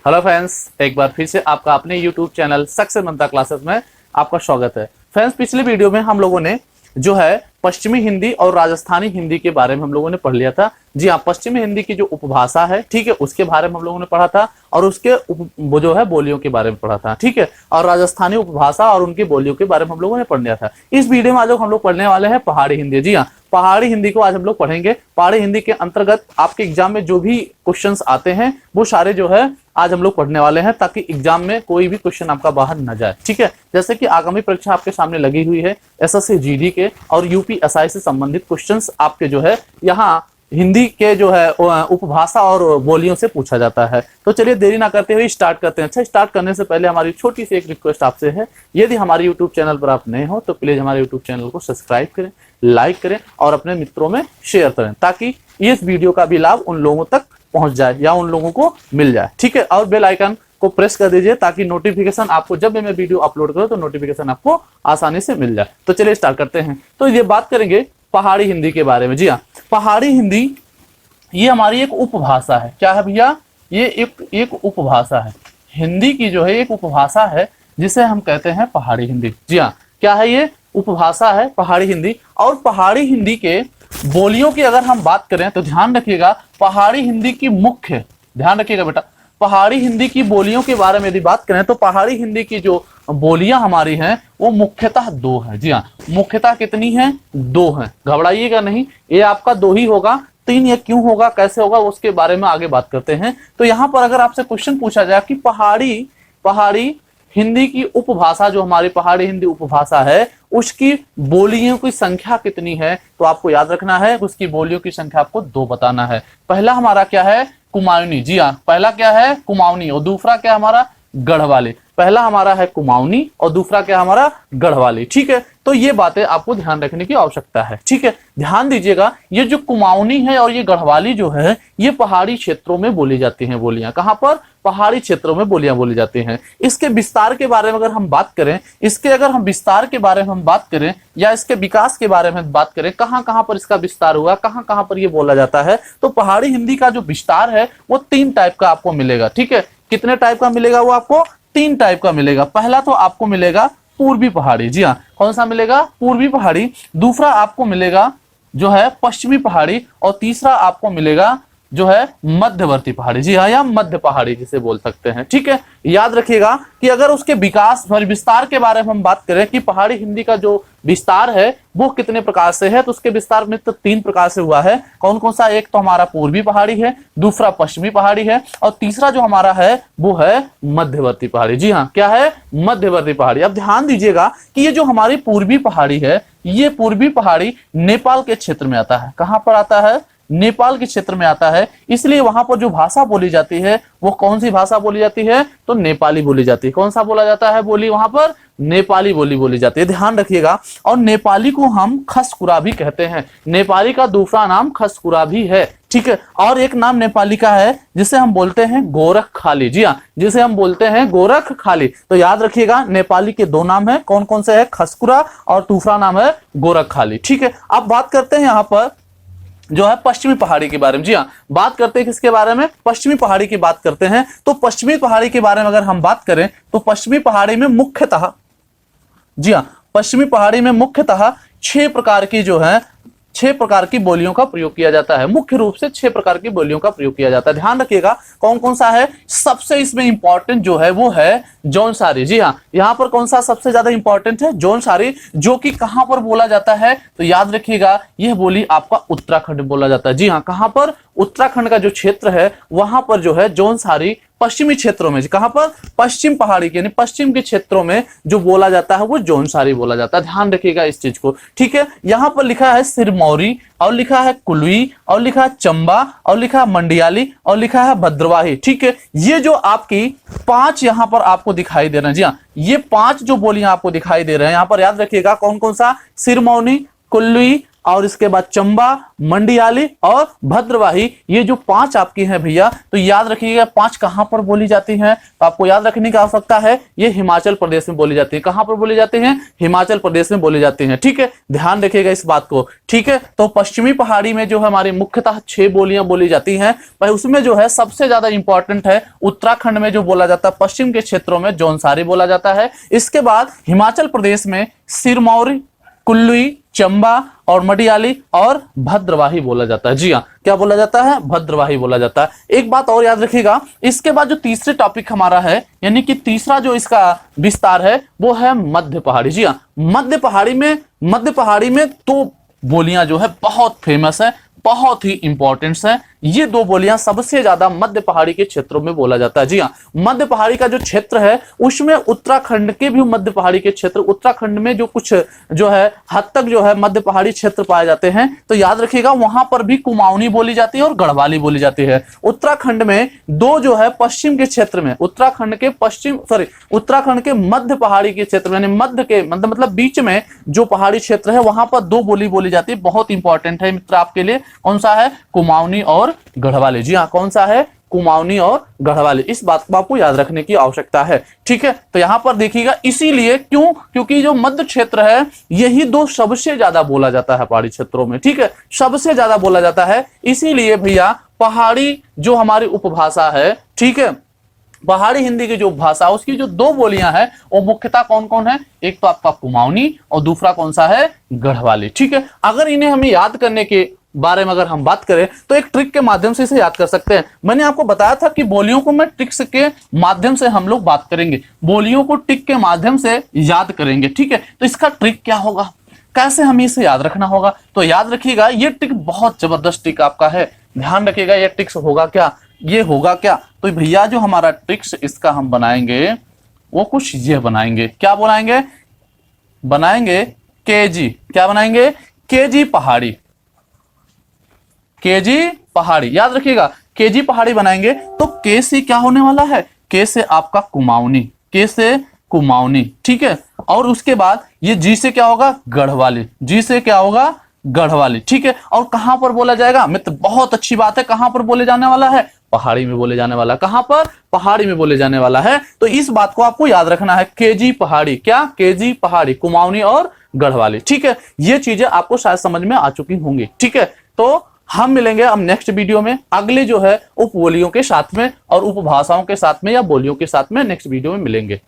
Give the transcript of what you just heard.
Hello friends, एक बार फिर से आपका अपने यूट्यूब चैनल सक्सेस मंत्रा क्लासेस में आपका स्वागत है। फ्रेंड्स, पिछले वीडियो में हम लोगों ने जो है पश्चिमी हिंदी और राजस्थानी हिंदी के बारे में हम लोगों ने पढ़ लिया था। जी हाँ, पश्चिमी हिंदी की जो उपभाषा है, ठीक है, उसके बारे में हम लोगों ने पढ़ा था और उसके वो जो है बोलियों के बारे में पढ़ा था, ठीक है। और राजस्थानी उपभाषा और उनकी बोलियों के बारे में हम लोगों ने पढ़ लिया था। इस वीडियो में आज हम लोग पढ़ने वाले हैं पहाड़ी हिंदी। जी हाँ, पहाड़ी हिंदी को आज हम लोग पढ़ेंगे। पहाड़ी हिंदी के अंतर्गत आपके एग्जाम में जो भी क्वेश्चंस आते हैं वो सारे जो है आज हम लोग पढ़ने वाले हैं, ताकि एग्जाम में कोई भी क्वेश्चन आपका बाहर न जाए, ठीक है। जैसे कि आगामी परीक्षा आपके सामने लगी हुई है, एसएससी जीडी के और यूपीएसआई से संबंधित क्वेश्चंस आपके जो है यहाँ हिंदी के जो है उपभाषा और बोलियों से पूछा जाता है। तो चलिए देरी ना करते हुए स्टार्ट करते हैं। अच्छा, स्टार्ट करने से पहले हमारी छोटी सी एक रिक्वेस्ट आपसे है, यदि हमारे यूट्यूब चैनल पर आप नए हो तो प्लीज हमारे यूट्यूब चैनल को सब्सक्राइब करें, लाइक करें और अपने मित्रों में शेयर करें, ताकि इस वीडियो का भी लाभ उन लोगों तक पहुंच जाए या उन लोगों को मिल जाए, ठीक है। और बेल आइकन को प्रेस कर दीजिए ताकि नोटिफिकेशन आपको जब भी मैं वीडियो अपलोड करूं तो नोटिफिकेशन आपको आसानी से मिल जाए। तो चलिए स्टार्ट करते हैं। तो ये बात करेंगे पहाड़ी हिंदी के बारे में। जी हाँ, पहाड़ी हिंदी ये हमारी एक उपभाषा है। क्या है भैया? ये एक उपभाषा है। हिंदी की जो है एक उपभाषा है जिसे हम कहते हैं पहाड़ी हिंदी। जी हाँ, क्या है? ये उपभाषा है पहाड़ी हिंदी। और पहाड़ी हिंदी के बोलियों की अगर हम बात करें तो ध्यान रखिएगा, पहाड़ी हिंदी की मुख्य, ध्यान रखिएगा बेटा, पहाड़ी हिंदी की बोलियों के बारे में यदि बात करें तो पहाड़ी हिंदी की जो बोलियां हमारी हैं वो मुख्यतः दो हैं। जी हाँ, मुख्यतः कितनी हैं? दो हैं। घबराइएगा नहीं, ये आपका दो ही होगा। तीन ये क्यों होगा, कैसे होगा, उसके बारे में आगे बात करते हैं। तो यहाँ पर अगर आपसे क्वेश्चन पूछा जाए कि पहाड़ी हिंदी की उपभाषा, जो हमारी पहाड़ी हिंदी उपभाषा है, उसकी बोलियों की संख्या कितनी है, तो आपको याद रखना है उसकी बोलियों की संख्या आपको दो बताना है। पहला हमारा क्या है? कुमाऊनी। जी हाँ, पहला क्या है? कुमाऊनी। और दूसरा क्या हमारा? गढ़वाली। पहला हमारा है कुमाऊनी और दूसरा क्या हमारा? गढ़वाली, ठीक है। तो ये बातें आपको ध्यान रखने की आवश्यकता है, ठीक है। ध्यान दीजिएगा, ये जो कुमाऊनी है और ये गढ़वाली जो है, ये पहाड़ी क्षेत्रों में बोली जाती हैं बोलियां। कहां पर? पहाड़ी क्षेत्रों में बोलियां बोली जाती हैं। इसके विस्तार के बारे में अगर हम बात करें, इसके अगर हम विस्तार के बारे में हम बात करें या इसके विकास के बारे में बात करें, कहां कहां पर इसका विस्तार हुआ, कहां कहां पर ये बोला जाता है, तो पहाड़ी हिंदी का जो विस्तार है वो तीन टाइप का आपको मिलेगा, ठीक है। कितने टाइप का मिलेगा? वो आपको तीन टाइप का मिलेगा। पहला तो आपको मिलेगा पूर्वी पहाड़ी। जी हाँ, कौन सा मिलेगा? पूर्वी पहाड़ी। दूसरा आपको मिलेगा जो है पश्चिमी पहाड़ी और तीसरा आपको मिलेगा जो है मध्यवर्ती पहाड़ी। जी हाँ, या मध्य पहाड़ी जिसे बोल सकते हैं, ठीक है। याद रखिएगा कि अगर उसके विकास और विस्तार के बारे में हम बात करें कि पहाड़ी हिंदी का जो विस्तार है वो कितने प्रकार से है, तो उसके विस्तार में तो तीन प्रकार से हुआ है। कौन कौन सा? एक तो हमारा पूर्वी पहाड़ी है, दूसरा पश्चिमी पहाड़ी है और तीसरा जो हमारा है वो है मध्यवर्ती पहाड़ी। जी हाँ, क्या है? मध्यवर्ती पहाड़ी। अब ध्यान दीजिएगा कि ये जो हमारी पूर्वी पहाड़ी है, ये पूर्वी पहाड़ी नेपाल के क्षेत्र में आता है। कहां पर आता है? नेपाल के क्षेत्र में आता है। इसलिए वहां पर जो भाषा बोली जाती है वो कौन सी भाषा बोली जाती है? तो नेपाली बोली जाती है। कौन सा बोला जाता है बोली वहां पर? नेपाली बोली जाती है। ध्यान रखिएगा। और नेपाली को हम खसकुरा भी कहते हैं। नेपाली का दूसरा नाम खसकुरा भी है, ठीक है। और एक नाम नेपाली का है जिसे हम बोलते हैं गोरखखाली। जी हाँ, जिसे हम बोलते हैं गोरखखाली। तो याद रखिएगा, नेपाली के दो नाम है। कौन कौन से है? खसकुरा और दूसरा नाम है गोरखखाली, ठीक है। अब बात करते हैं यहाँ पर जो है पश्चिमी पहाड़ी के बारे में। जी हाँ, बात करते हैं किसके बारे में? पश्चिमी पहाड़ी की बात करते हैं। तो पश्चिमी पहाड़ी के बारे में अगर हम बात करें तो पश्चिमी पहाड़ी में मुख्यतः, जी हाँ, पश्चिमी पहाड़ी में मुख्यतः 6 प्रकार की जो है 6 प्रकार की बोलियों का प्रयोग किया जाता है। मुख्य रूप से 6 प्रकार की बोलियों का प्रयोग किया जाता है। ध्यान रखिएगा कौन कौन सा है। सबसे इसमें इंपॉर्टेंट जो है वो है जौनसारी। जी हाँ, यहाँ पर कौन सा सबसे ज्यादा इंपॉर्टेंट है? जौनसारी, जो कि कहां पर बोला जाता है? तो याद रखिएगा, यह बोली आपका उत्तराखंड में बोला जाता है। जी हाँ, कहां पर? उत्तराखंड का जो क्षेत्र है वहां पर जो है जौनसारी पश्चिमी क्षेत्रों में, कहां पर? पश्चिम पहाड़ी के यानी पश्चिम के क्षेत्रों में जो बोला जाता है वो जौनसारी बोला जाता है। ध्यान रखिएगा इस चीज को, ठीक है। यहां पर लिखा है सिरमौरी और लिखा है कुलवी और लिखा है चंबा और लिखा है मंडियाली और लिखा है भद्रवाही, ठीक है। ये जो आपकी 5 यहां पर आपको दिखाई दे रहे हैं, जी हाँ, ये 5 जो बोलियां आपको दिखाई दे रहे हैं यहां पर, याद रखिएगा कौन कौन सा? सिरमौनी, कुल्लवी और इसके बाद चंबा, मंडियाली और भद्रवाही, ये जो 5 आपकी हैं भैया, तो याद रखिएगा 5 कहां पर बोली जाती हैं, तो आपको याद रखने की आवश्यकता है, ये हिमाचल प्रदेश में बोली जाती है। कहां पर बोली जाती हैं? हिमाचल प्रदेश में बोली जाती हैं। ठीक है, ध्यान रखिएगा इस बात को। ठीक है, तो पश्चिमी पहाड़ी में जो है हमारी मुख्यतः 6 बोलियां बोली जाती हैं, पर उसमें जो है सबसे ज्यादा इंपॉर्टेंट है उत्तराखंड में जो बोला जाता है, पश्चिम के क्षेत्रों में जौनसारी बोला जाता है। इसके बाद हिमाचल प्रदेश में सिरमौर, कुल्लू, चंबा और मडियाली और भद्रवाही बोला जाता है। जी हाँ, क्या बोला जाता है? भद्रवाही बोला जाता है। एक बात और याद रखिएगा, इसके बाद जो तीसरे टॉपिक हमारा है, यानी कि तीसरा जो इसका विस्तार है वो है मध्य पहाड़ी। जी हाँ, मध्य पहाड़ी में 2 बोलियां जो है बहुत फेमस है, बहुत ही इंपॉर्टेंट है। ये 2 बोलियां सबसे ज्यादा मध्य पहाड़ी के क्षेत्रों में बोला जाता है। जी हाँ, मध्य पहाड़ी का जो क्षेत्र है उसमें उत्तराखंड के भी मध्य पहाड़ी के क्षेत्र, उत्तराखंड में जो कुछ जो है हद तक जो है मध्य पहाड़ी क्षेत्र पाए जाते हैं, तो याद रखिएगा वहां पर भी कुमाऊनी बोली जाती है और गढ़वाली बोली जाती है। उत्तराखंड में 2 जो है पश्चिम के क्षेत्र में, उत्तराखंड के मध्य पहाड़ी के क्षेत्र में, यानी मध्य के मतलब बीच में जो पहाड़ी क्षेत्र है वहां पर 2 बोली बोली जाती है। बहुत इंपॉर्टेंट है मित्र आपके लिए। कौन सा है? कुमाऊनी और गढ़वाली। जी हाँ, कौन सा है? कुमाऊनी और गढ़वाली। इस बात को आपको याद रखने की आवश्यकता है। ठीक है, तो यहां पर देखिएगा, इसीलिए क्योंकि जो मध्य क्षेत्र है यही 2 सबसे ज्यादा बोला जाता है पहाड़ी क्षेत्रों में। ठीक है, सबसे ज्यादा बोला जाता है, इसीलिए भैया पहाड़ी जो हमारी उपभाषा है, ठीक है, पहाड़ी हिंदी की जो भाषा उसकी जो 2 बोलियां हैं वो मुख्यतः कौन कौन है? एक तो आपका कुमाऊनी और दूसरा कौन सा है? गढ़वाली। ठीक है, अगर इन्हें हमें याद करने के बारे में अगर हम बात करें तो एक ट्रिक के माध्यम से इसे याद कर सकते हैं। मैंने आपको बताया था कि बोलियों को मैं ट्रिक्स के माध्यम से हम लोग बात करेंगे, बोलियों को ट्रिक के माध्यम से याद करेंगे। ठीक है, तो इसका ट्रिक क्या होगा, कैसे हमें इसे याद रखना होगा? तो याद रखिएगा, ये ट्रिक बहुत जबरदस्त ट्रिक आपका है। ध्यान रखिएगा, ये ट्रिक्स होगा क्या, ये होगा क्या? तो भैया जो हमारा ट्रिक्स इसका हम बनाएंगे वो कुछ ये बनाएंगे। क्या बनाएंगे केजी। क्या बनाएंगे? केजी पहाड़ी। केजी पहाड़ी, याद रखिएगा, केजी पहाड़ी बनाएंगे। तो के से क्या होने वाला है? के से आपका कुमाऊनी, के से कुमाऊनी। ठीक है, और उसके बाद ये जी से क्या होगा? गढ़वाली। जी से क्या होगा? गढ़वाली। ठीक है, और कहां पर बोला जाएगा मित्र? बहुत अच्छी बात है, कहां पर बोले जाने वाला है? पहाड़ी में बोले जाने वाला। कहां पर? पहाड़ी में बोले जाने वाला है। तो इस बात को आपको याद रखना है, केजी पहाड़ी। क्या? केजी पहाड़ी, कुमाऊनी और गढ़वाली। ठीक है, ये चीजें आपको शायद समझ में आ चुकी होंगी। ठीक है, तो हम मिलेंगे अब नेक्स्ट वीडियो में अगले जो है उपबोलियों के साथ में और उपभाषाओं के साथ में या बोलियों के साथ में नेक्स्ट वीडियो में मिलेंगे।